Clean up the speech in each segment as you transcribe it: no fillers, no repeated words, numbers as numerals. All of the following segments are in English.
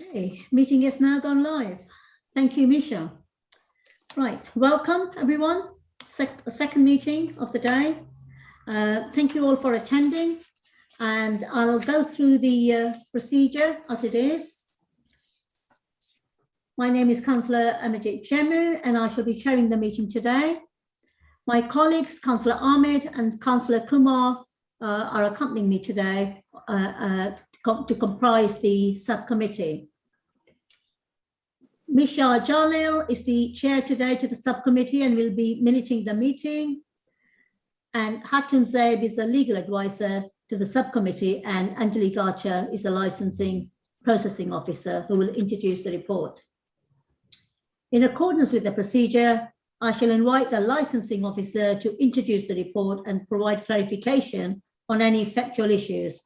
Okay, meeting has now gone live. Thank you, Misha. Right, welcome everyone. Second meeting of the day. Thank you all for attending, and I'll go through the procedure as it is. My name is Councillor Amajit Jemu, and I shall be chairing the meeting today. My colleagues, Councillor Ahmed and Councillor Kumar, are accompanying me today to comprise the subcommittee. Misha Jalil is the chair today to the subcommittee and will be minuting the meeting. And Hatun Zaib is the legal advisor to the subcommittee, and Anjali Garcha is the licensing processing officer who will introduce the report. In accordance with the procedure, I shall invite the licensing officer to introduce the report and provide clarification on any factual issues.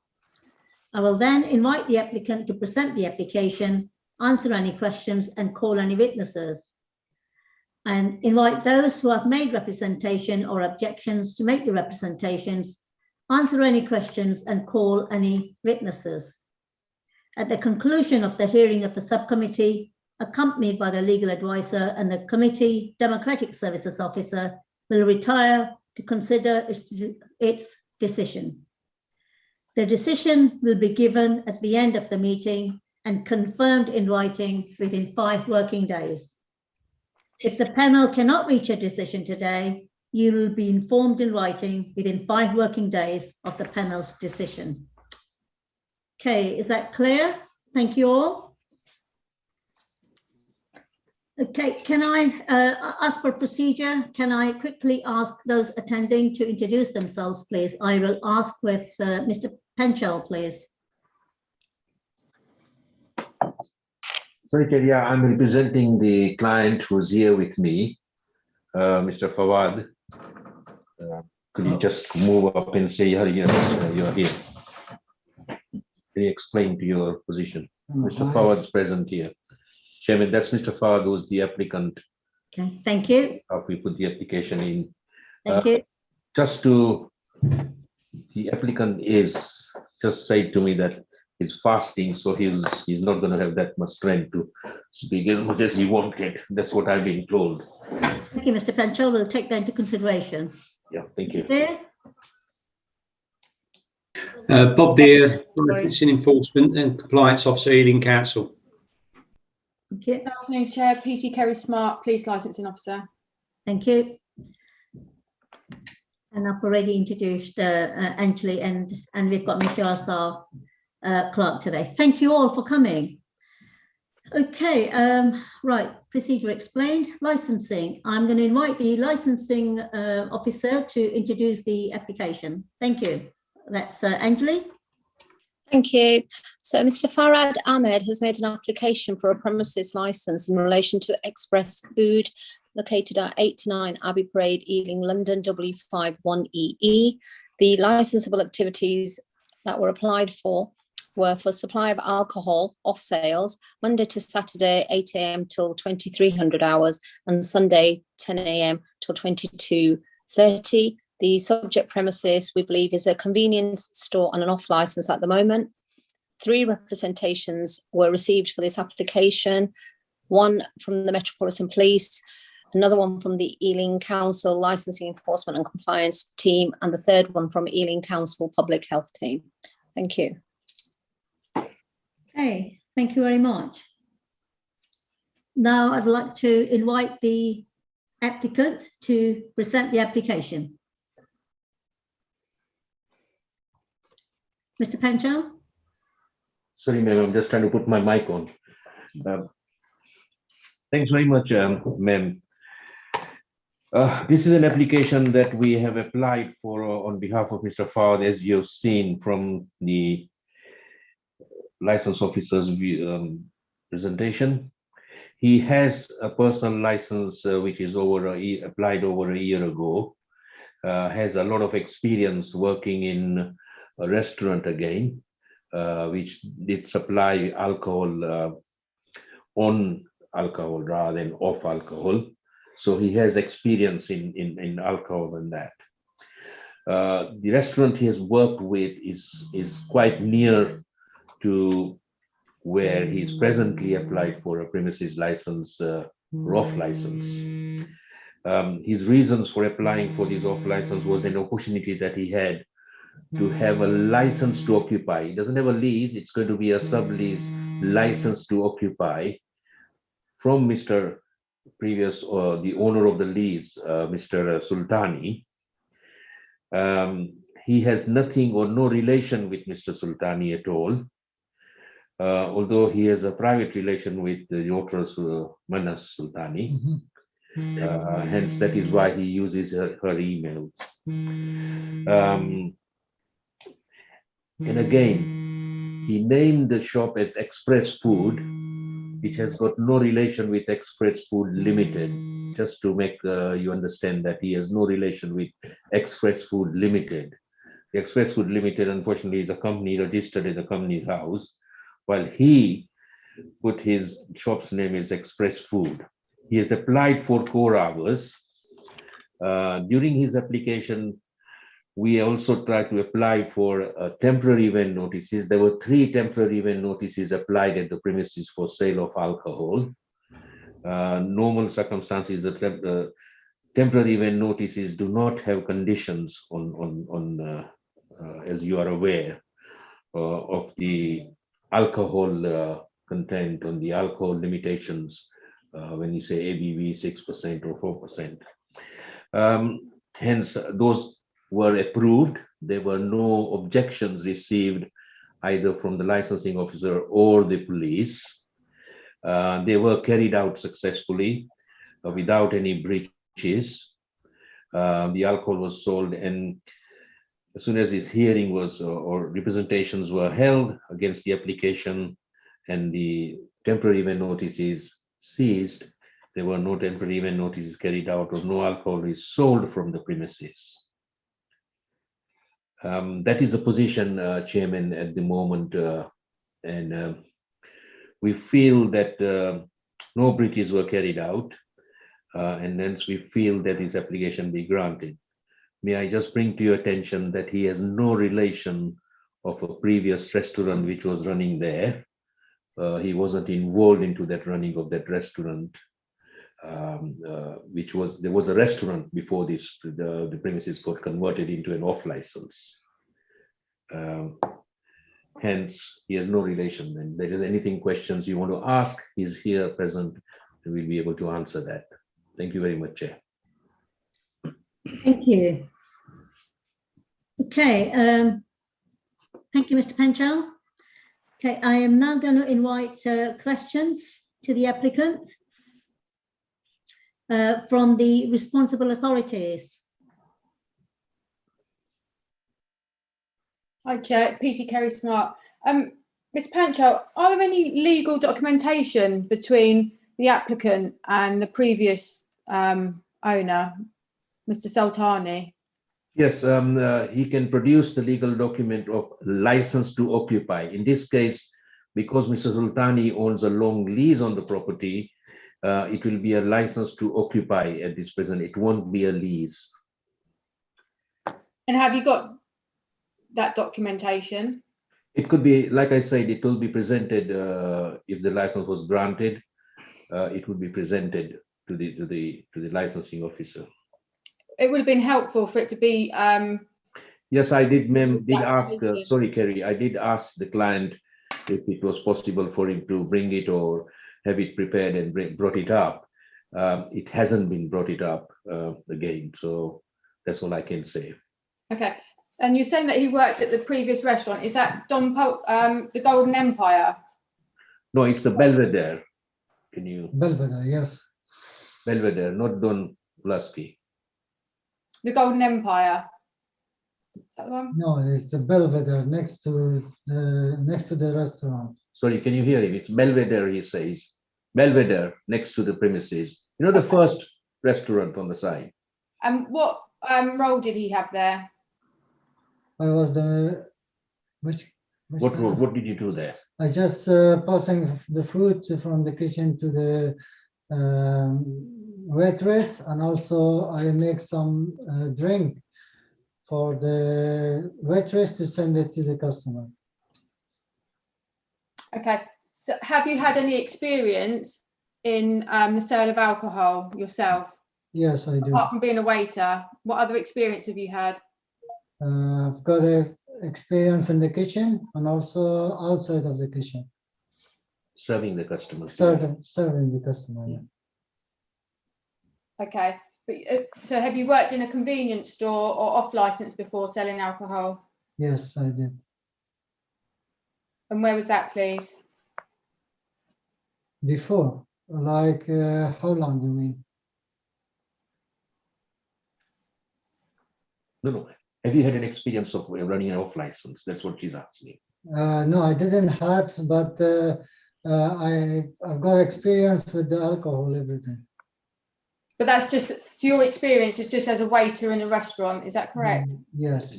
I will then invite the applicant to present the application, answer any questions and call any witnesses, and invite those who have made representation or objections to make the representations, answer any questions and call any witnesses. At the conclusion of the hearing of the subcommittee, accompanied by the legal advisor and the committee democratic services officer, will retire to consider its decision. The decision will be given at the end of the meeting and confirmed in writing within 5 working days. If the panel cannot reach a decision today, you will be informed in writing within 5 working days of the panel's decision. Okay, is that clear? Thank you all. Okay, can I, as per procedure, can I quickly ask those attending to introduce themselves, please? I will ask with Mr. Panchal, please. Sorry, Keria, I'm representing the client who's here with me, Mr. Fawad. Could you just move up and say, yes, you're here? Can you explain to your position? Mr. Fawad's present here. Chairman, that's Mr. Fawad, who's the applicant. Okay, thank you. How we put the application in. Thank you. The applicant is just said to me that he's fasting, so he's not going to have that much strength to speak as much as he wanted. That's what I've been told. Thank you, Mr. Panchal. We'll take that into consideration. Yeah, thank you. There. Bob Deere, Licensing Enforcement and Compliance Officer, Ealing Council. Thank you. Good afternoon, Chair. PC Kerry Smart, Police Licensing Officer. Thank you. And I've already introduced Anjali, and we've got Michelle as our clerk today. Thank you all for coming. Okay, right, procedure explained. Licensing. I'm going to invite the licensing officer to introduce the application. Thank you. That's Anjali. Thank you. So Mr. Farad Ahmed has made an application for a premises licence in relation to Express Food located at 89 Abbey Parade, Ealing, London, W51EE. The licensable activities that were applied for were for supply of alcohol off sales, Monday to Saturday, 8 AM till 2300 hours, and Sunday, 10 AM till 22:30. The subject premises, we believe, is a convenience store and an off licence at the moment. 3 representations were received for this application, one from the Metropolitan Police, another one from the Ealing Council Licensing Enforcement and Compliance team, and the third one from Ealing Council Public Health team. Thank you. Okay, thank you very much. Now I'd like to invite the applicant to present the application. Mr. Panchal? Sorry, ma'am, I'm just trying to put my mic on. Thanks very much, ma'am. This is an application that we have applied for on behalf of Mr. Fawad, as you've seen from the license officer's presentation. He has a personal license which is applied over a year ago, has a lot of experience working in a restaurant again, which did supply alcohol on alcohol rather than off alcohol. So he has experience in alcohol and that. The restaurant he has worked with is quite near to where he's presently applied for a premises license, off license. His reasons for applying for this off license was an opportunity that he had to have a license to occupy. He doesn't have a lease, it's going to be a sublease license to occupy from Mr. previous, or the owner of the lease, Mr. Sultani. He has nothing or no relation with Mr. Sultani at all, although he has a private relation with the daughter Manas Sultani. Hence, that is why he uses her emails. And again, he named the shop as Express Food, which has got no relation with Express Food Limited. Just to make you understand that he has no relation with Express Food Limited. The Express Food Limited, unfortunately, is a company registered in the company's house, while he put his shop's name as Express Food. He has applied for 4 hours. During his application, we also tried to apply for temporary event notices. There were 3 temporary event notices applied at the premises for sale of alcohol. Normal circumstances, the temporary event notices do not have conditions on as you are aware, of the alcohol content, on the alcohol limitations, when you say ABV 6% or 4%. Hence, those were approved. There were no objections received either from the licensing officer or the police. They were carried out successfully without any breaches. The alcohol was sold, and as soon as this hearing was or representations were held against the application and the temporary event notices ceased, there were no temporary event notices carried out or no alcohol is sold from the premises. That is the position, Chairman, at the moment, and we feel that no breaches were carried out, and hence we feel that his application be granted. May I just bring to your attention that he has no relation of a previous restaurant which was running there. He wasn't involved into that running of that restaurant, there was a restaurant before this, the premises got converted into an off license. Hence, he has no relation. And if there is anything questions you want to ask, he's here present and we'll be able to answer that. Thank you very much, Chair. Thank you. Okay, thank you, Mr. Panchal. Okay, I am now going to invite questions to the applicant from the responsible authorities. Hi, Chair. PC Kerry Smart. Mr. Panchal, are there any legal documentation between the applicant and the previous owner, Mr. Sultani? Yes, he can produce the legal document of license to occupy. In this case, because Mr. Sultani owns a long lease on the property, it will be a license to occupy at this present. It won't be a lease. And have you got that documentation? It could be, like I said, it will be presented if the license was granted. It would be presented to the licensing officer. It would have been helpful for it to be. Yes, I did, ma'am. Did ask. Sorry, Kerry. I did ask the client if it was possible for him to bring it or have it prepared and brought it up. It hasn't been brought it up again, so that's all I can say. Okay, and you're saying that he worked at the previous restaurant. Is that the Golden Empire? No, it's the Belvedere. Can you? Belvedere, yes. Belvedere, not Don Lusky. The Golden Empire. Is that the one? No, it's the Belvedere next to the restaurant. Sorry, can you hear him? It's Belvedere, he says. Belvedere, next to the premises. You know, the first restaurant on the side. And what role did he have there? I was the which What role? What did you do there? I just passing the food from the kitchen to the waitress, and also I make some drink for the waitress to send it to the customer. Okay, So have you had any experience in the sale of alcohol yourself? Yes, I do. Apart from being a waiter, what other experience have you had? I've got experience in the kitchen and also outside of the kitchen, Serving the customers. serving the customer. Yeah. Okay. But, so have you worked in a convenience store or off license before selling alcohol? Yes, I did. And where was that, please? Before, like, how long do you mean? No. Have you had an experience of running an off license? That's what she's asking. No, I didn't have, but I've got experience with the alcohol, everything. But that's just, so your experience is just as a waiter in a restaurant, is that correct? Yes,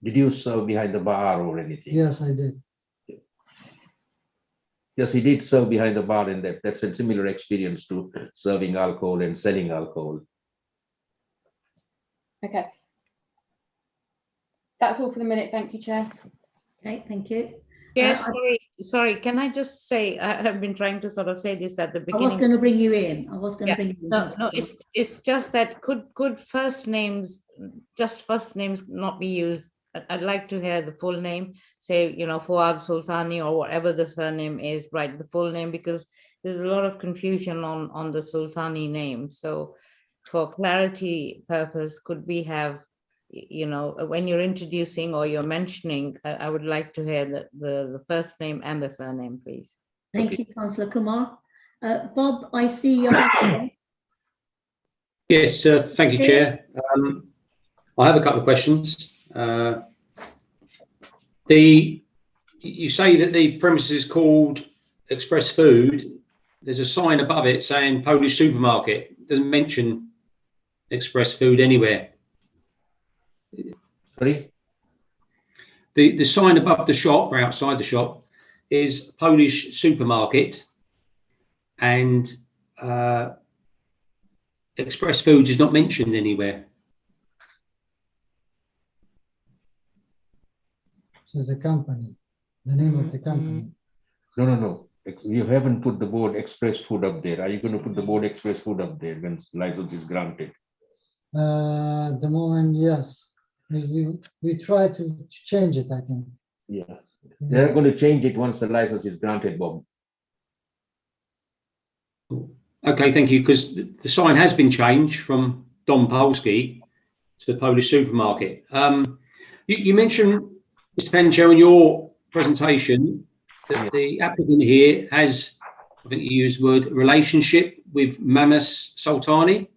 Did you serve behind the bar or anything? yes, I did. Yes, he did serve behind the bar, and that's a similar experience to serving alcohol and selling alcohol. Okay. That's all for the minute. Thank you, Chair. Okay, thank you. Yes, sorry, can I just say, I have been trying to sort of say this at the I was beginning. going to bring you in. I was going to Yeah, bring you in. No, it's just that could first names, just first names not be used? I'd like to hear the full name, say, Fuad Sultani or whatever the surname is, write the full name, because there's a lot of confusion on the Sultani name. So for clarity purpose, could we have, when you're introducing or you're mentioning, I would like to hear the first name and the surname, please. Thank you, Councillor Kumar. Bob, I see your hand. Yes, thank you, Chair. I have a couple of questions. You say that the premises is called Express Food. There's a sign above it saying Polish supermarket. It doesn't mention Express Food anywhere. Sorry? The sign above the shop or outside the shop is Polish supermarket, and Express Foods is not mentioned anywhere. This is the company, the name of the company. No. You haven't put the board Express Food up there. Are you going to put the board Express Food up there when license is granted? The moment, yes. We try to change it, I think. Yeah. They're going to change it once the license is granted, Bob. Okay, thank you, because the sign has been changed from Dom Polski to the Polish supermarket. You mentioned, Mr. Pancho, in your presentation that the applicant here has, I think you used the word, relationship with Mamas Sultani.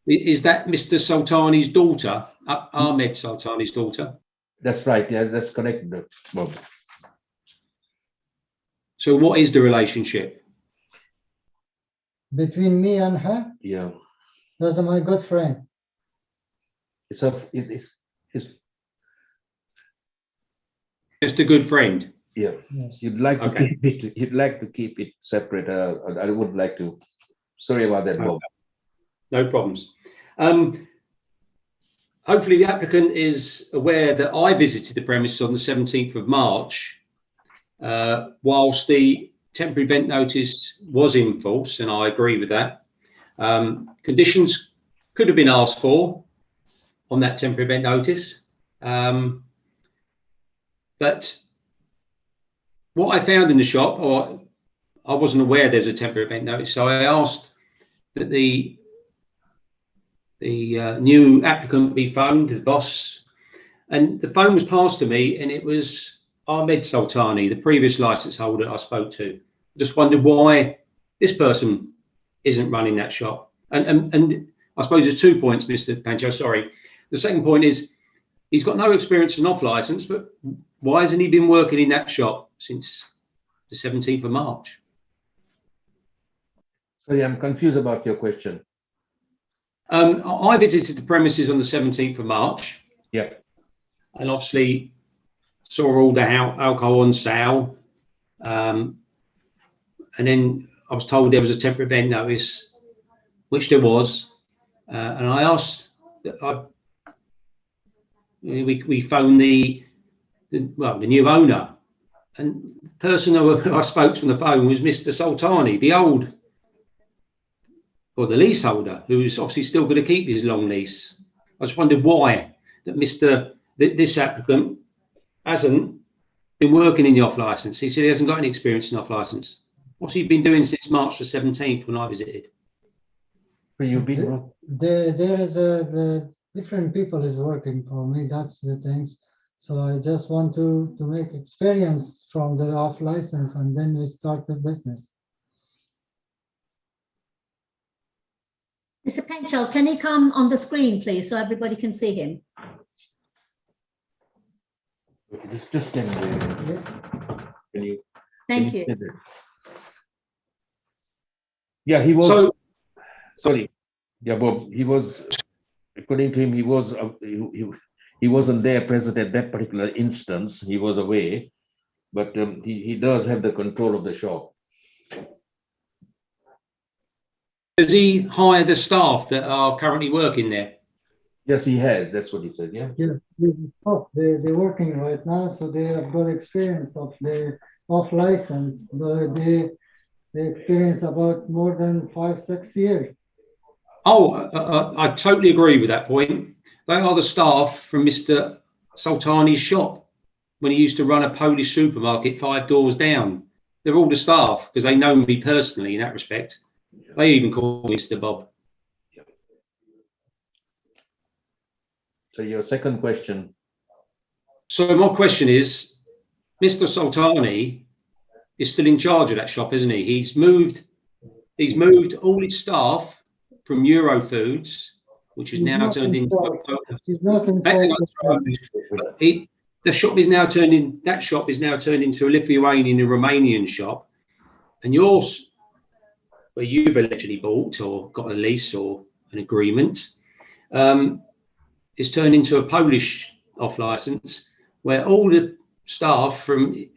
Is that Mr. Sultani's daughter, Ahmed Sultani's daughter? That's right. Yeah, that's correct, Bob. So what is the relationship? Between me and her, Yeah. that's my good friend. It's Just a good friend. yeah. Yes. You'd like to Okay. keep it separate. I would like to. Sorry about that, Bob. No problems. Hopefully the applicant is aware that I visited the premises on the 17th of March, whilst the temporary event notice was in force, and I agree with that. Conditions could have been asked for on that temporary event notice. But what I found in the shop, or I wasn't aware there was a temporary event notice, so I asked that the new applicant be phoned, the boss, and the phone was passed to me, and it was Ahmed Sultani, the previous license holder I spoke to. Just wondered why this person isn't running that shop. And I suppose there's 2 points, Mr. Pancho, sorry. The second point is he's got no experience in off license, but why hasn't he been working in that shop since the 17th of March? Sorry, I'm confused about your question. I visited the premises on the 17th of March. Yeah. And obviously saw all the alcohol on sale. And then I was told there was a temporary event notice, which there was. And I asked, we phoned the new owner, And the person who I spoke to on the phone was Mr. Sultani, the leaseholder, who's obviously still going to keep his long lease. I just wondered why that this applicant hasn't been working in the off license. He said he hasn't got any experience in off license. What's he been doing since March the 17th when I visited? So you've been, There is the different people is working for me. That's the things. So I just want to make experience from the off license, and then we start the business. Mr. Penchel, can he come on the screen, please, so everybody can see him? just can you? Thank you. Yeah, he was. So, Sorry. Yeah, Bob. He was. According to him, he wasn't there present at that particular instance. He was away, but he does have the control of the shop. does he hire the staff that are currently working there? Yes, he has. That's what he said. Yeah. Yeah, they're working right now, so they have got experience of the off license. They experience about more than 5-6 years. Oh, I totally agree with that point. They are the staff from Mr. Sultani's shop when he used to run a Polish supermarket 5 doors down. They're all the staff because they know me personally in that respect. They even call me Mr. Bob. So your second question. So my question is, Mr. Sultani is still in charge of that shop, isn't he? He's moved all his staff from Eurofoods, which is He's now not turned in into charge. He's not in charge. the shop is now turned into a Lithuanian and Romanian shop, and yours, where you've allegedly bought or got a lease or an agreement, is turned into a Polish off license where all the staff from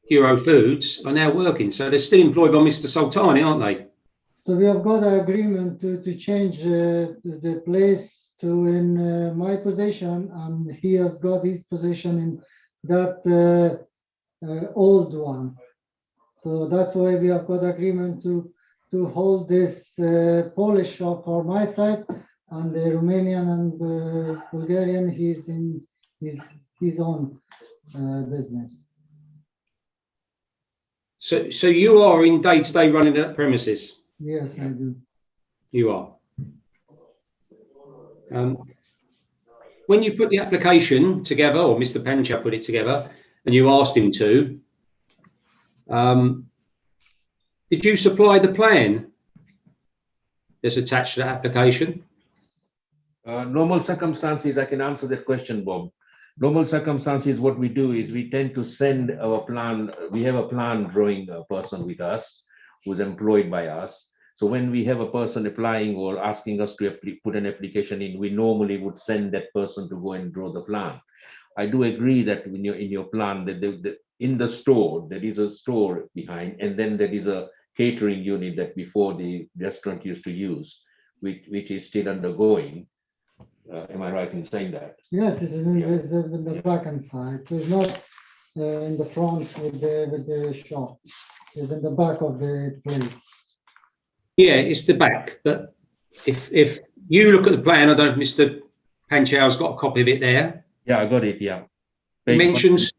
Eurofoods are now working. So they're still employed by Mr. Sultani, aren't they? So we have got an agreement to change the place to in my possession, and he has got his possession in that old one. So that's why we have got agreement to hold this Polish shop for my side, and the Romanian and Bulgarian, he's in his own business. So you are in day-to-day running that premises? Yes, I do. You are. When you put the application together, or Mr. Penchel put it together, and you asked him to, did you supply the plan that's attached to the application? Normal circumstances, I can answer that question, Bob. Normal circumstances, what we do is we tend to send our plan. We have a plan drawing person with us who's employed by us. So when we have a person applying or asking us to put an application in, we normally would send that person to go and draw the plan. I do agree that in your plan that in the store, there is a store behind, and then there is a catering unit that before the restaurant used to use, which is still undergoing. Am I right in saying that? Yes, it's in the back and side. So it's not in the front with the shop. It's in the back of the place. Yeah, it's the back. But if you look at the plan, I don't know if Mr. Penchel's got a copy of it there. Yeah, I got it. Yeah. It mentions.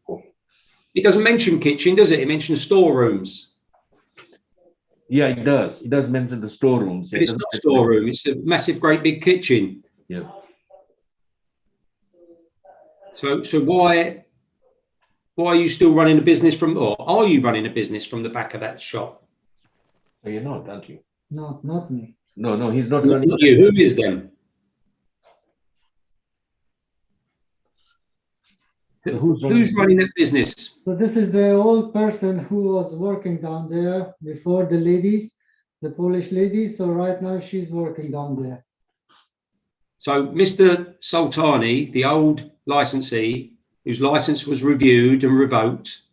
It doesn't mention kitchen, does it? It mentions storerooms. Yeah, it does. It does mention the storerooms. But it's not a storeroom. It's a massive, great big kitchen. Yeah. So why are you still running a business from, or are you running a business from the back of that shop? No, you're not, aren't you? No, not me. No, he's not Not running. you. Who is then? So Who's running that business? So this is the old person who was working down there before, the lady, the Polish lady. So right now she's working down there. So Mr. Sultani, the old licensee, whose license was reviewed and revoked,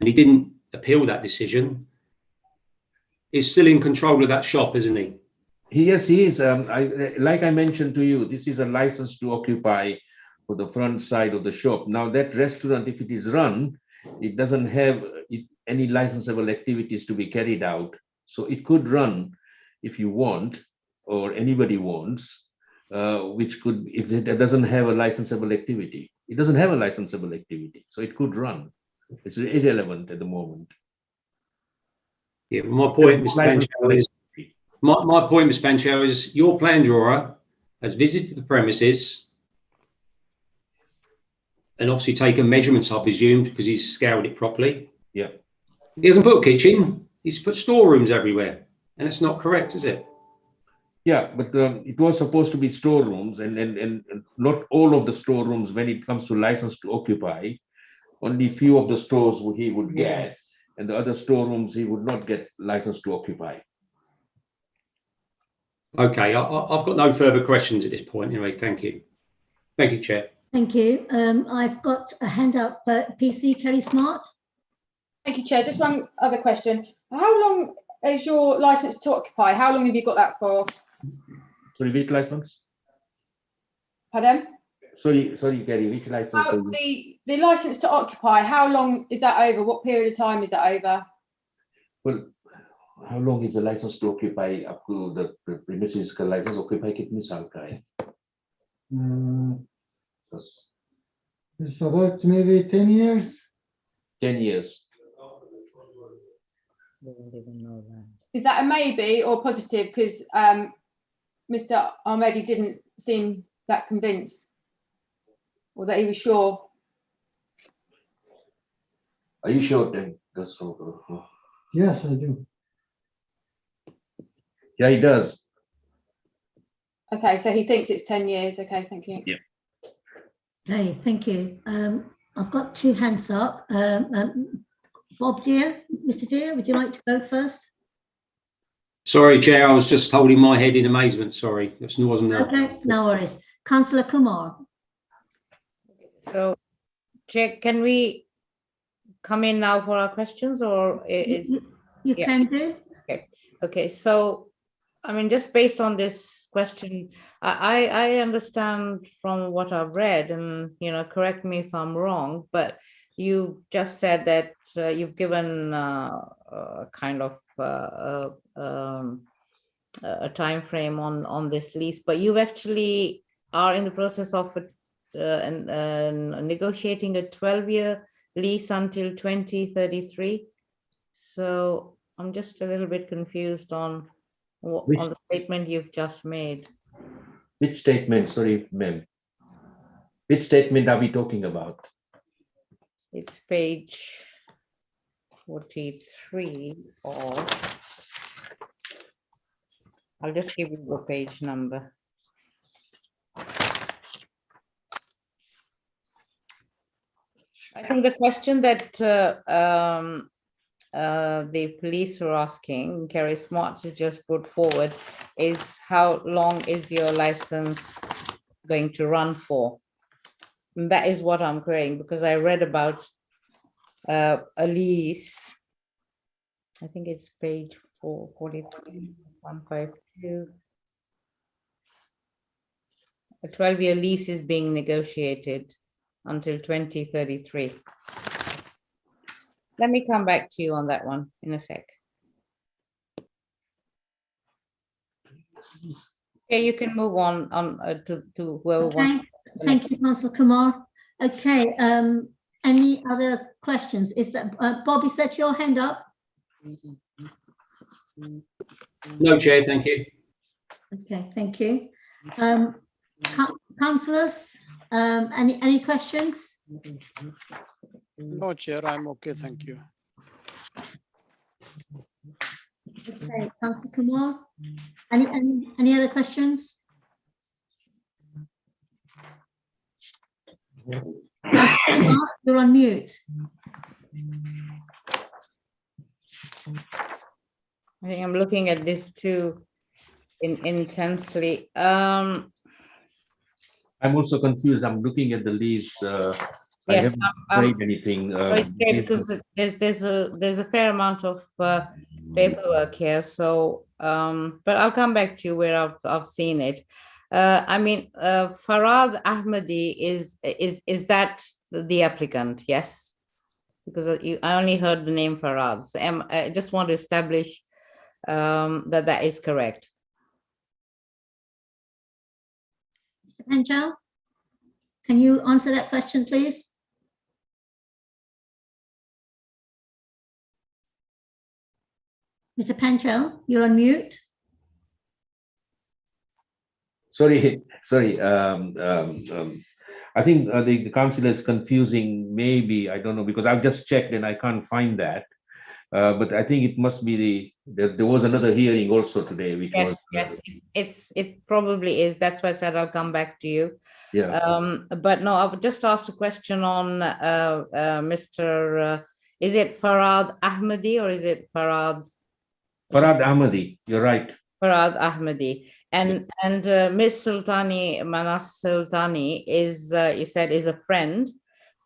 and he didn't appeal that decision, is still in control of that shop, isn't he? Yes, he is. Like I mentioned to you, this is a license to occupy for the front side of the shop. Now that restaurant, if it is run, it doesn't have any licensable activities to be carried out. So it could run if you want, or anybody wants, which could, if it doesn't have a licensable activity. It doesn't have a licensable activity, so it could run. It's irrelevant at the moment. Yeah, my point, Mr. Pancho, is my point, Mr. Pancho, is your plan drawer has visited the premises and obviously taken measurements, I presume, because he's scaled it properly. Yeah. He hasn't put a kitchen, he's put storerooms everywhere, and it's not correct, is it? Yeah, but it was supposed to be storerooms, and not all of the storerooms, when it comes to license to occupy, only few of the stores he would get, and the other storerooms he would not get license to occupy. Okay, I've got no further questions at this point. Anyway, thank you. Thank you, Chair. Thank you. I've got a hand up, PC Kerry Smart. Thank you, Chair. Just one other question. How long is your license to occupy? How long have you got that for? Sorry, which license? Pardon? Sorry, Gary, which license? The license to occupy, how long is that over? What period of time is that over? Well, how long is the license to occupy up to the premises का license occupy कितने साल का है? It's about maybe 10 years. 10 years. They don't even know that. Is that a maybe or positive? Because Mr. Ahmedi didn't seem that convinced, or that he was sure. Are you sure then? That's so. Yes, I do. Yeah, he does. Okay, so he thinks it's 10 years. Okay, thank you. Yeah. Okay, thank you. I've got two hands up. Bob Deere, Mr. Deere, would you like to go first? Sorry, Chair, I was just holding my head in amazement. Sorry, this wasn't there. Okay, no worries. Councillor Kumar. So, Chair, can we come in now for our questions, or is You yeah. can do. okay? So, I mean, just based on this question, I understand from what I've read, and correct me if I'm wrong, but you just said that you've given kind of a time frame on this lease, but you actually are in the process of negotiating a 12-year lease until 2033. So I'm just a little bit confused on the statement you've just made. Which statement? Sorry, ma'am. Which statement are we talking about? It's page 43 of, I'll just give you the page number. I think the question that the police are asking, Kerry Smart has just put forward, is how long is your license going to run for? And that is what I'm querying, because I read about a lease. I think it's page 443, 152. A 12-year lease is being negotiated until 2033. Let me come back to you on that one in a sec. Okay, you can move on to whoever Okay, wants. thank you, Councillor Kumar. Okay, any other questions? Is that Bob? Is that your hand up? No, Chair, thank you. Okay, thank you. Councillors, any questions? No, Chair, I'm okay, thank you. Okay, Councillor Kumar, any other questions? Councillor Kumar, you're on mute. I think I'm looking at this too intensely. I'm also confused. I'm looking at the lease. I Yes, haven't read anything. because there's a fair amount of paperwork here. So, but I'll come back to you where I've seen it. I mean, Farad Ahmedi is that the applicant? Yes. Because I only heard the name Farad. So I just want to establish that that is correct. Mr. Panchal, can you answer that question, please? Mr. Panchal, you're on mute. Sorry. I think the council is confusing, maybe, I don't know, because I've just checked and I can't find that. But I think it must be there was another hearing also today, which was. Yes, it probably is. That's why I said I'll come back to you. Yeah. But no, I would just ask a question on Mr. Is it Farad Ahmadi or is it Farad? Farad Ahmadi, you're right. Farad Ahmadi. And Miss Sultani, Manas Sultani is, you said, is a friend,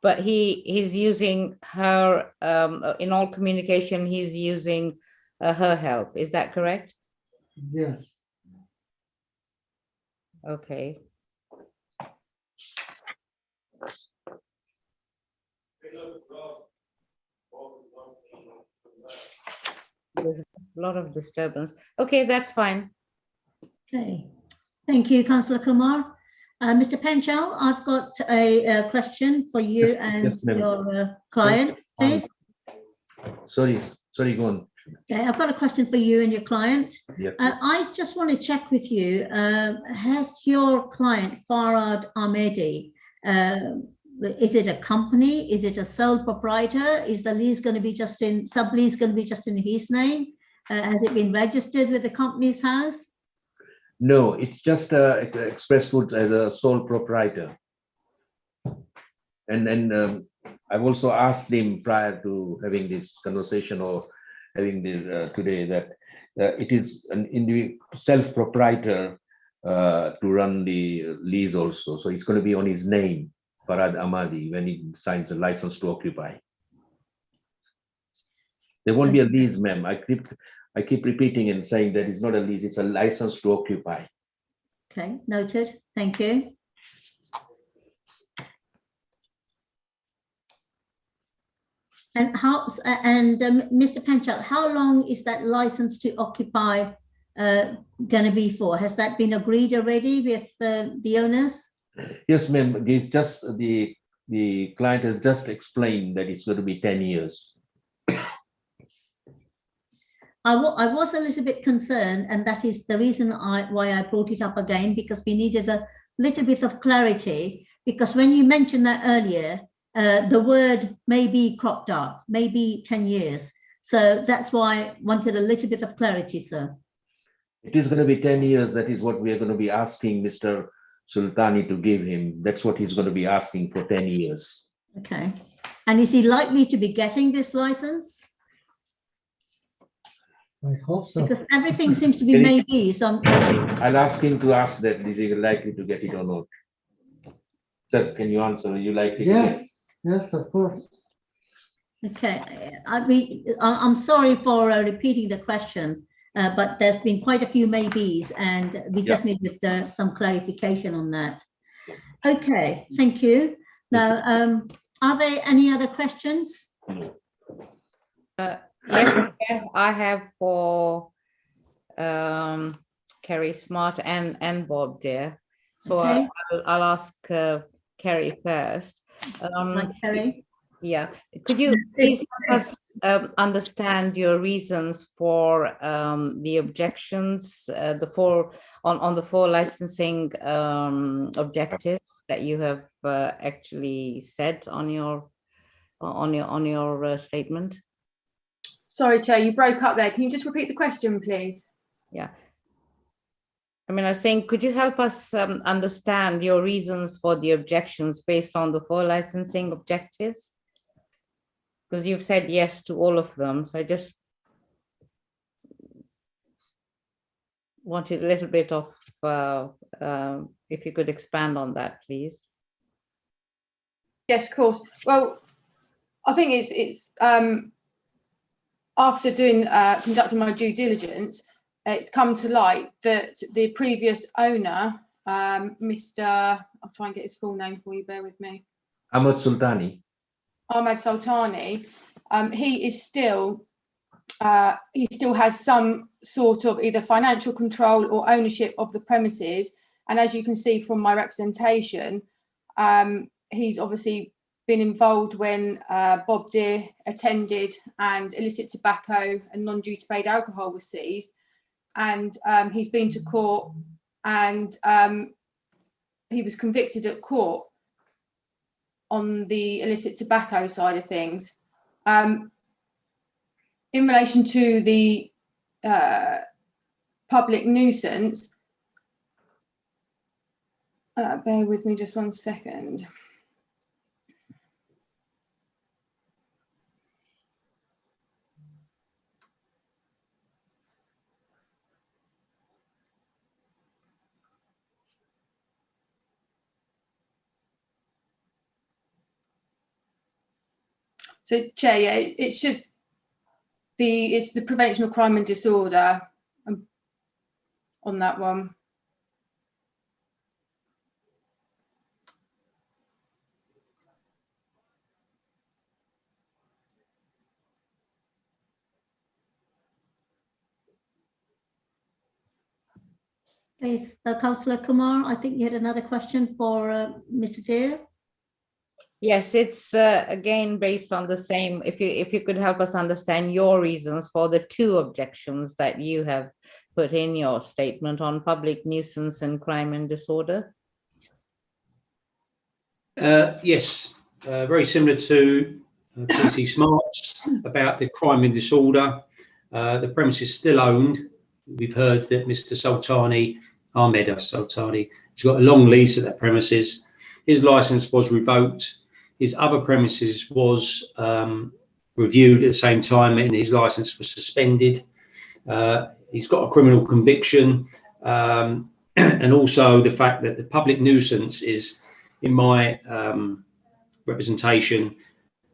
but he's using her, in all communication, he's using her help. Is that correct? Yes. Okay. There's a lot of disturbance. Okay, that's fine. Okay, thank you, Councillor Kumar. Mr. Panchal, I've got a question for you and Yes, ma'am. your client, please. Sorry, go on. Okay, I've got a question for you and your client. Yeah. I just want to check with you, has your client, Farad Ahmadi, is it a company? Is it a sole proprietor? Is the lease going to be just in, sublease going to be just in his name? Has it been registered with the company's house? No, it's just Express Foods as a sole proprietor. And I've also asked him prior to having this conversation or having this today that it is an individual self-proprietor to run the lease also. So it's going to be on his name, Farad Ahmadi, when he signs a license to occupy. There won't be a lease, ma'am. I keep repeating and saying that it's not a lease, it's a license to occupy. Okay, noted. Thank you. And Mr. Panchal, how long is that license to occupy going to be for? Has that been agreed already with the owners? Yes, ma'am. It's just the client has just explained that it's going to be 10 years. I was a little bit concerned, and that is the reason why I brought it up again, because we needed a little bit of clarity, because when you mentioned that earlier, the word maybe cropped up, maybe 10 years. So that's why I wanted a little bit of clarity, sir. It is going to be 10 years. That is what we are going to be asking Mr. Sultani to give him. That's what he's going to be asking for 10 years. Okay. And is he likely to be getting this license? I hope so. Because everything seems to be maybe. So I'll ask him to ask that, is he likely to get it or not? Sir, can you answer? Are you likely to get it? Yes, of course. okay. I'm sorry for repeating the question, but there's been quite a few maybes, and we just needed some clarification on that. Okay, thank you. Now, are there any other questions? Yes, I have for Kerry Smart and Bob there. So Okay. I'll ask Kerry first. Right, Kerry? Yeah, could you please help us understand your reasons for the objections, on the four licensing objectives that you have actually said on your statement? Sorry, Chair, you broke up there. Can you just repeat the question, please? Yeah. I mean, I was saying, could you help us understand your reasons for the objections based on the four licensing objectives? Because you've said yes to all of them. So I just wanted a little bit of, if you could expand on that, please. Yes, of course. Well, I think it's after conducting my due diligence, it's come to light that the previous owner, Mr. I'll try and get his full name for you, bear with me. Ahmad Sultani. Ahmed Sultani, he still has some sort of either financial control or ownership of the premises. And as you can see from my representation, he's obviously been involved when Bob Deere attended and illicit tobacco and non-duty paid alcohol was seized. And he's been to court, and he was convicted at court on the illicit tobacco side of things. In relation to the public nuisance, bear with me just 1 second. So, Chair, yeah, it should be, it's the prevention of crime and disorder on that one. Please, Councillor Kumar, I think you had another question for Mr. Deere. Yes, it's again based on the same. If you could help us understand your reasons for the two objections that you have put in your statement on public nuisance and crime and disorder. Yes, very similar to PC Smart's about the crime and disorder. The premise is still owned. We've heard that Mr. Sultani, Ahmed Sultani, has got a long lease at that premises. His license was revoked. His other premises was reviewed at the same time, and his license was suspended. He's got a criminal conviction, and also the fact that the public nuisance is, in my representation,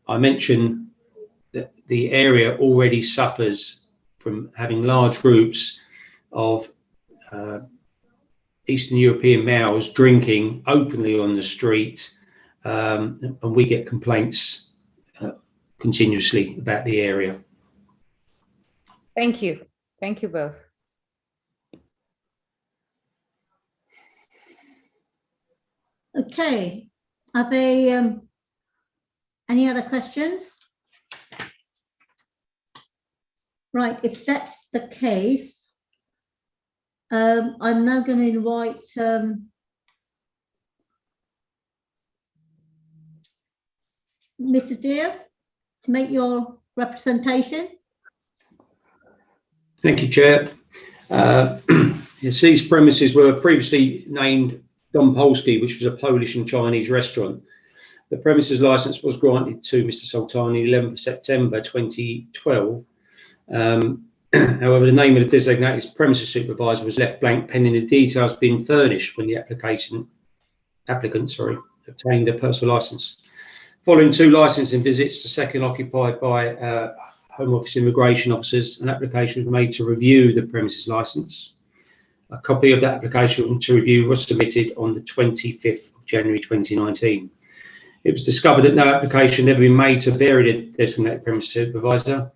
I mentioned that the area already suffers from having large groups of Eastern European males drinking openly on the street. And we get complaints continuously about the area. Thank you. Thank you both. Okay, are there any other questions? Right, if that's the case, I'm now going to invite Mr. Deere to make your representation. Thank you, Chair. These premises were previously named Dom Polski, which was a Polish and Chinese restaurant. The premises license was granted to Mr. Sultani 11th September 2012. However, the name of the designated premises supervisor was left blank pending the details being furnished when the applicant obtained a personal license. Following two licensing visits, the second occupied by Home Office immigration officers, an application was made to review the premises license. A copy of that application to review was submitted on the 25th of January 2019. It was discovered that no application had ever been made to vary the designated premises supervisor,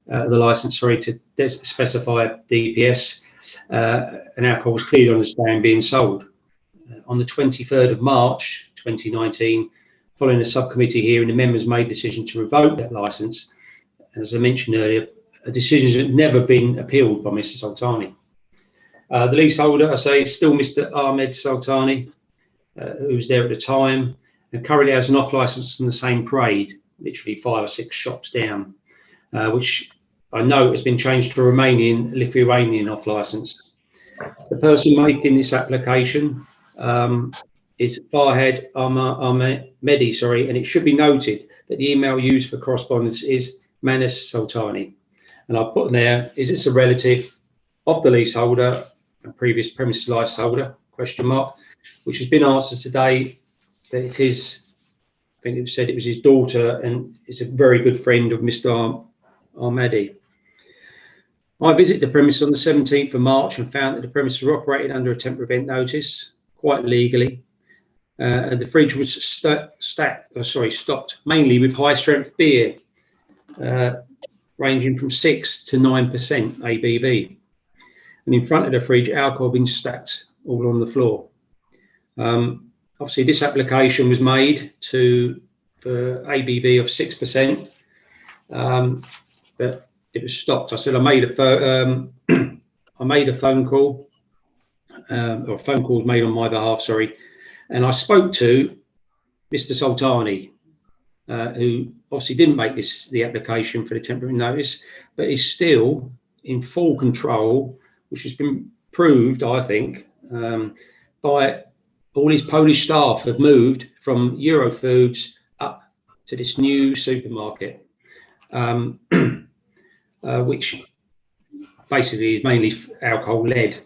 the license, to specify DPS, and alcohol was clearly on the stand being sold. On the 23rd of March 2019, following a subcommittee hearing, the members made a decision to revoke that license. As I mentioned earlier, a decision had never been appealed by Mr. Sultani. The leaseholder, I say, is still Mr. Ahmed Sultani, who was there at the time, and currently has an off license in the same parade, literally 5 or 6 shops down, which I know has been changed to a Lithuanian off license. The person making this application is Farhad Ahmedi, and it should be noted that the email used for correspondence is Manas Sultani. And I'll put in there, is this a relative of the leaseholder and previous premises leaseholder, ? Which has been answered today that it is, I think it said it was his daughter, and it's a very good friend of Mr. Ahmedi. I visited the premises on the 17th of March and found that the premises were operated under a temporary event notice, quite legally. The fridge was stocked mainly with high-strength beer, ranging from 6 to 9% ABV. And in front of the fridge, alcohol been stacked all on the floor. Obviously, this application was made for ABV of 6%, but it was stopped. I said I made a phone call, or a phone call was made on my behalf, sorry, and I spoke to Mr. Sultani, who obviously didn't make the application for the temporary notice, but is still in full control, which has been proved, I think, by all his Polish staff have moved from Eurofoods up to this new supermarket, which basically is mainly alcohol-led.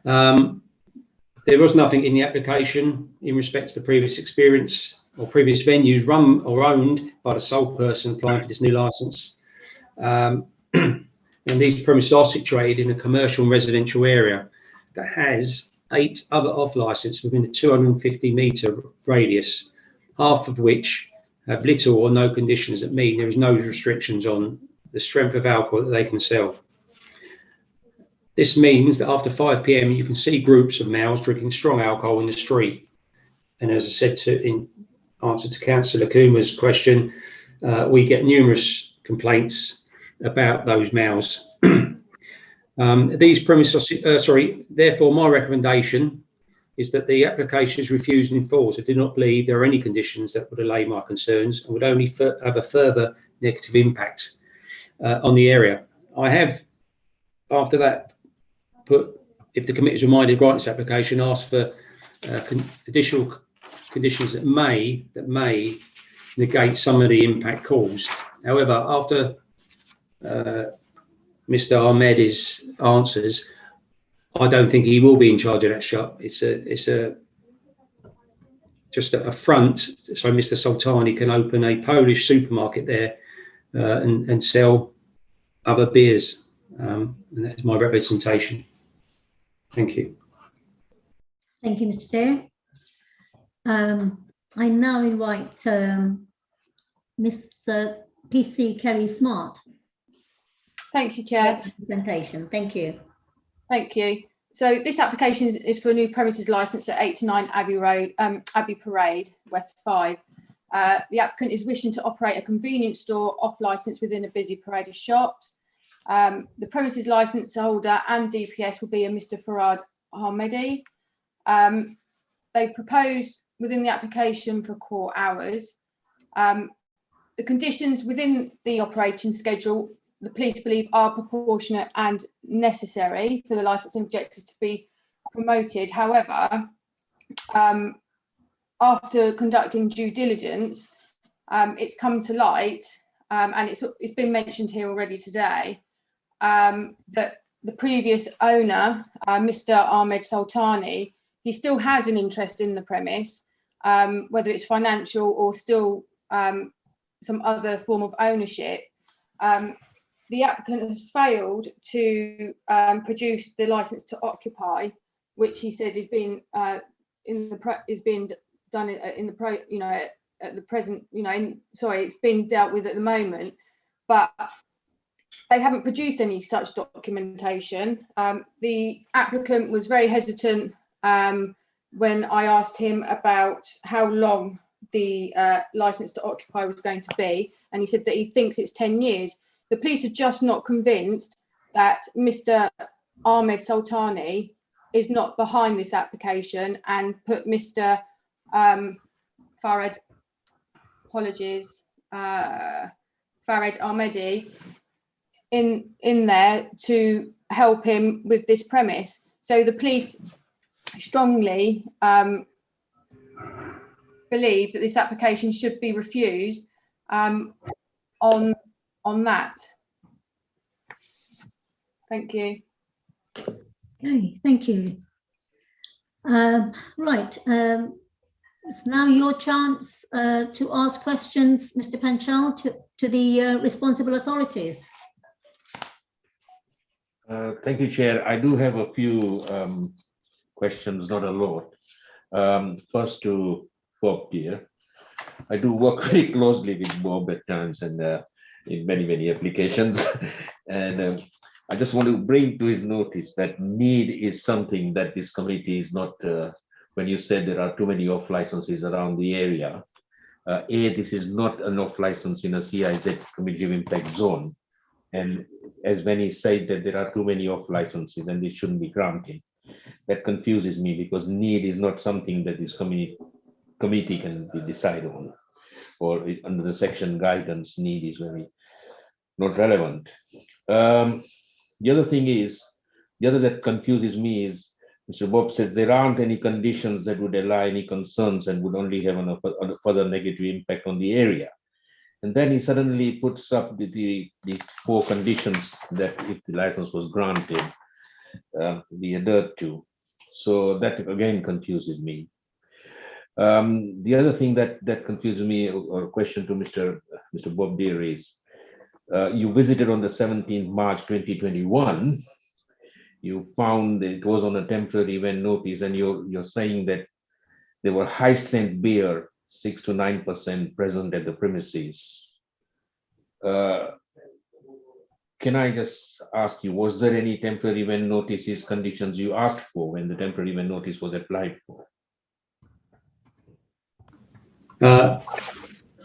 There was nothing in the application in respect to the previous experience or previous venues run or owned by the sole person applying for this new license. And these premises are situated in a commercial and residential area that has 8 other off-license within a 250-metre radius, half of which have little or no conditions that mean there is no restrictions on the strength of alcohol that they can sell. This means that after 5 p.m. you can see groups of males drinking strong alcohol in the street. And as I said in answer to Councillor Kuma's question, we get numerous complaints about those males. These premises, therefore my recommendation is that the application is refused in full. So I do not believe there are any conditions that would allay my concerns and would only have a further negative impact on the area. I have, after that, if the committee is reminded to grant this application, asked for additional conditions that may negate some of the impact caused. However, after Mr. Ahmed's answers, I don't think he will be in charge of that shop. It's just a front, so Mr. Sultani can open a Polish supermarket there and sell other beers. And that's my representation. Thank you. Thank you, Mr. Chair. I now invite Mr. PC Kerry Smart. Thank you, Chair. Presentation. Thank you. Thank you. So this application is for a new premises licence at 89 Abbey Road, Abbey Parade, West 5. The applicant is wishing to operate a convenience store off licence within a busy parade of shops. The premises licence holder and DPS will be a Mr. Farad Ahmedi. They proposed within the application for core hours. The conditions within the operating schedule, the police believe, are proportionate and necessary for the licensing objectives to be promoted. However, after conducting due diligence, it's come to light, and it's been mentioned here already today, that the previous owner, Mr. Ahmed Sultani, he still has an interest in the premise, whether it's financial or still some other form of ownership. The applicant has failed to produce the license to occupy, which he said is being done at the present, it's been dealt with at the moment, but they haven't produced any such documentation. The applicant was very hesitant when I asked him about how long the license to occupy was going to be, and he said that he thinks it's 10 years. The police are just not convinced that Mr. Ahmed Sultani is not behind this application and put Mr. Farad Ahmedi in there to help him with this premise. So the police strongly believe that this application should be refused on that. Thank you. Okay, thank you. Right, it's now your chance to ask questions, Mr. Panchal, to the responsible authorities. Thank you, Chair. I do have a few questions, not a lot. First to Bob here. I do work very closely with Bob at times and in many applications. And I just want to bring to his notice that need is something that this committee is not, when you said there are too many off licenses around the area. This is not an off license in a CIZ community of impact zone. And as many say that there are too many off licenses and they shouldn't be granted. That confuses me because need is not something that this committee can decide on, or under the section guidance, need is very not relevant. The other thing is, the other that confuses me is, Mr. Bob said there aren't any conditions that would allow any concerns and would only have a further negative impact on the area. And then he suddenly puts up the 4 conditions that if the license was granted, be adhered to. So that again confuses me. The other thing that confuses me, or question to Mr. Bob Deere is, you visited on the 17th March 2021. You found it was on a temporary event notice, and you're saying that there were high strength beer 6 to 9% present at the premises. Can I just ask you, was there any temporary event notices conditions you asked for when the temporary event notice was applied for?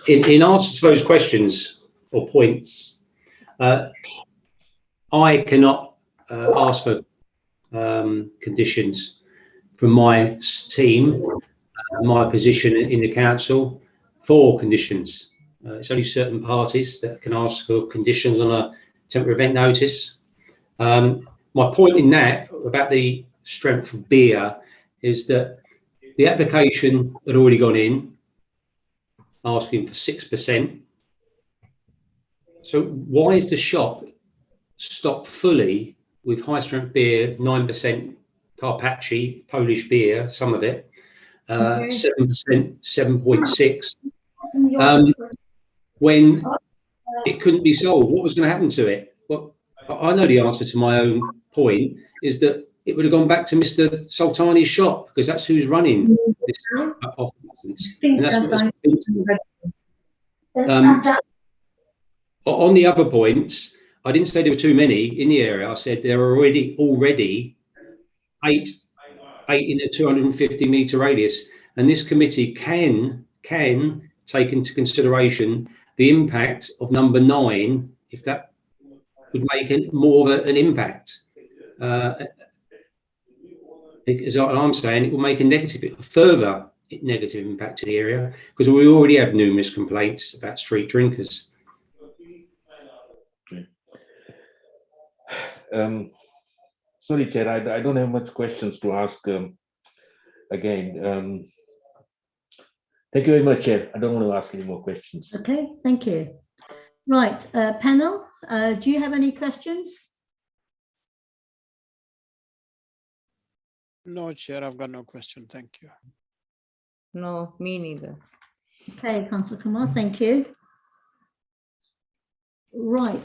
In answer to those questions or points, I cannot ask for conditions from my team, my position in the council for conditions. It's only certain parties that can ask for conditions on a temporary event notice. My point in that about the strength of beer is that the application had already gone in asking for 6%. So why is the shop stocked fully with high strength beer, 9% Carpacci, Polish beer, some of it, 7%, 7.6, when it couldn't be sold? What was going to happen to it? Well, I know the answer to my own point is that it would have gone back to Mr. Sultani's shop, because that's who's running this off license. And that's what on the other points, I didn't say there were too many in the area. I said there are already eight in a 250 metre radius, and this committee can take into consideration the impact of number 9, if that would make it more of an impact. As I'm saying, it will make a further negative impact to the area, because we already have numerous complaints about street drinkers. Sorry, Chair, I don't have much questions to ask again. Thank you very much, Chair. I don't want to ask any more questions. Okay, thank you. Right, panel, do you have any questions? No, Chair, I've got no question. Thank you. No, me neither. Okay, Councillor Kumar, thank you. Right,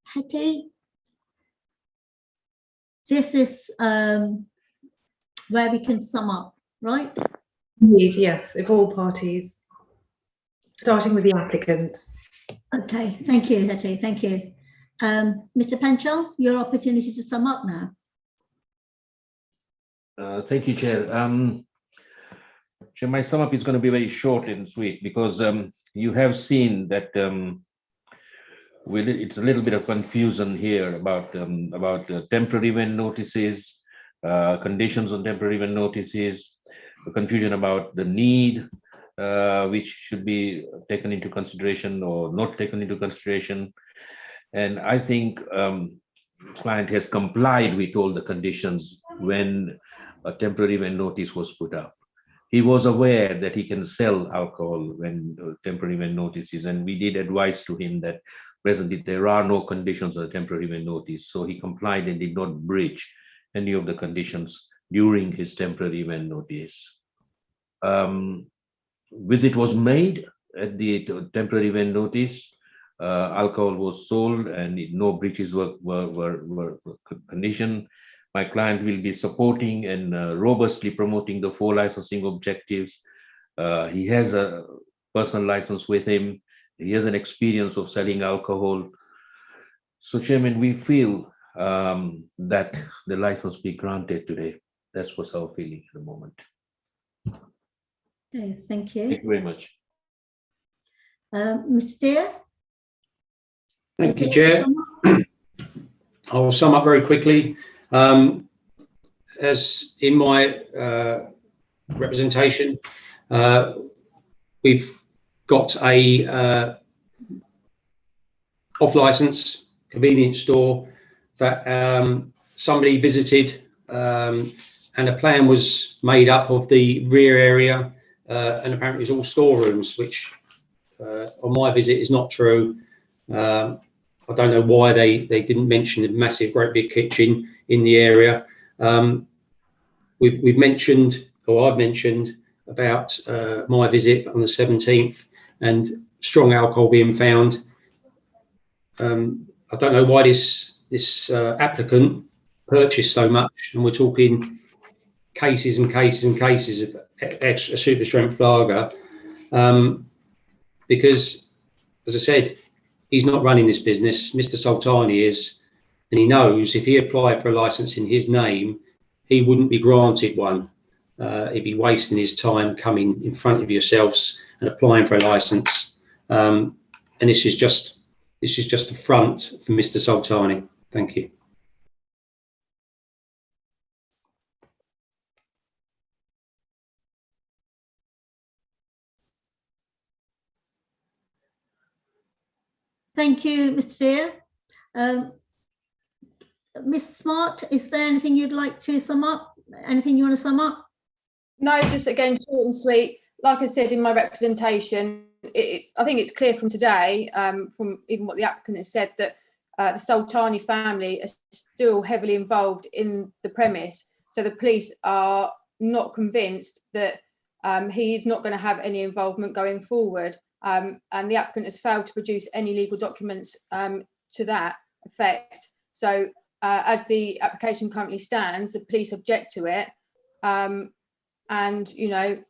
Hattie, this is where we can sum up, right? Indeed, yes, if all parties, starting with the applicant. Okay, thank you, Hattie, thank you. Mr. Panchal, your opportunity to sum up now. Thank you, Chair. Chair, my sum up is going to be very short and sweet, because you have seen that it's a little bit of confusion here about temporary event notices, conditions on temporary event notices, the confusion about the need, which should be taken into consideration or not taken into consideration. And I think client has complied with all the conditions when a temporary event notice was put up. He was aware that he can sell alcohol when temporary event notices, and we did advise to him that presently there are no conditions on a temporary event notice. So he complied and did not breach any of the conditions during his temporary event notice. Visit was made at the temporary event notice. Alcohol was sold and no breaches were conditioned. my client will be supporting and robustly promoting the 4 licensing objectives. He has a personal license with him. He has an experience of selling alcohol. So, Chairman, we feel that the license be granted today. That's what's our feeling at the moment. Okay, thank you. Thank you very much. Mr. Dear? Thank you, Chair. I'll sum up very quickly. As in my representation, we've got a off-license convenience store that somebody visited, and a plan was made up of the rear area, and apparently it's all storerooms, which on my visit is not true. I don't know why they didn't mention the massive, great big kitchen in the area. We've mentioned, or I've mentioned about my visit on the 17th and strong alcohol being found. I don't know why this applicant purchased so much, and we're talking cases and cases and cases of extra super strength lager, because, as I said, he's not running this business. Mr. Sultani is, and he knows if he applied for a license in his name, he wouldn't be granted one. He'd be wasting his time coming in front of yourselves and applying for a license. And this is just a front for Mr. Sultani. Thank you. Thank you, Mr. Dear. Ms. Smart, is there anything you'd like to sum up? Anything you want to sum up? No, just again, short and sweet. Like I said in my representation, I think it's clear from today, from even what the applicant has said, that the Sultani family are still heavily involved in the premise. So the police are not convinced that he is not going to have any involvement going forward. And the applicant has failed to produce any legal documents to that effect. So as the application currently stands, the police object to it, and, you know,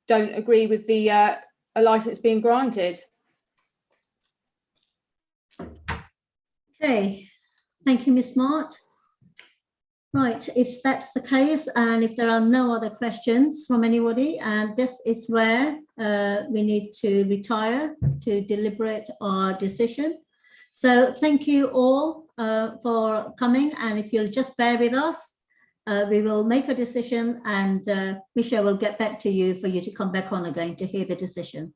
don't agree with the a license being granted. Okay, thank you, Ms. Smart. Right, if that's the case, and if there are no other questions from anybody, and this is where we need to retire to deliberate our decision. So thank you all for coming, and if you'll just bear with us, we will make a decision, and Michelle will get back to you for you to come back on again to hear the decision.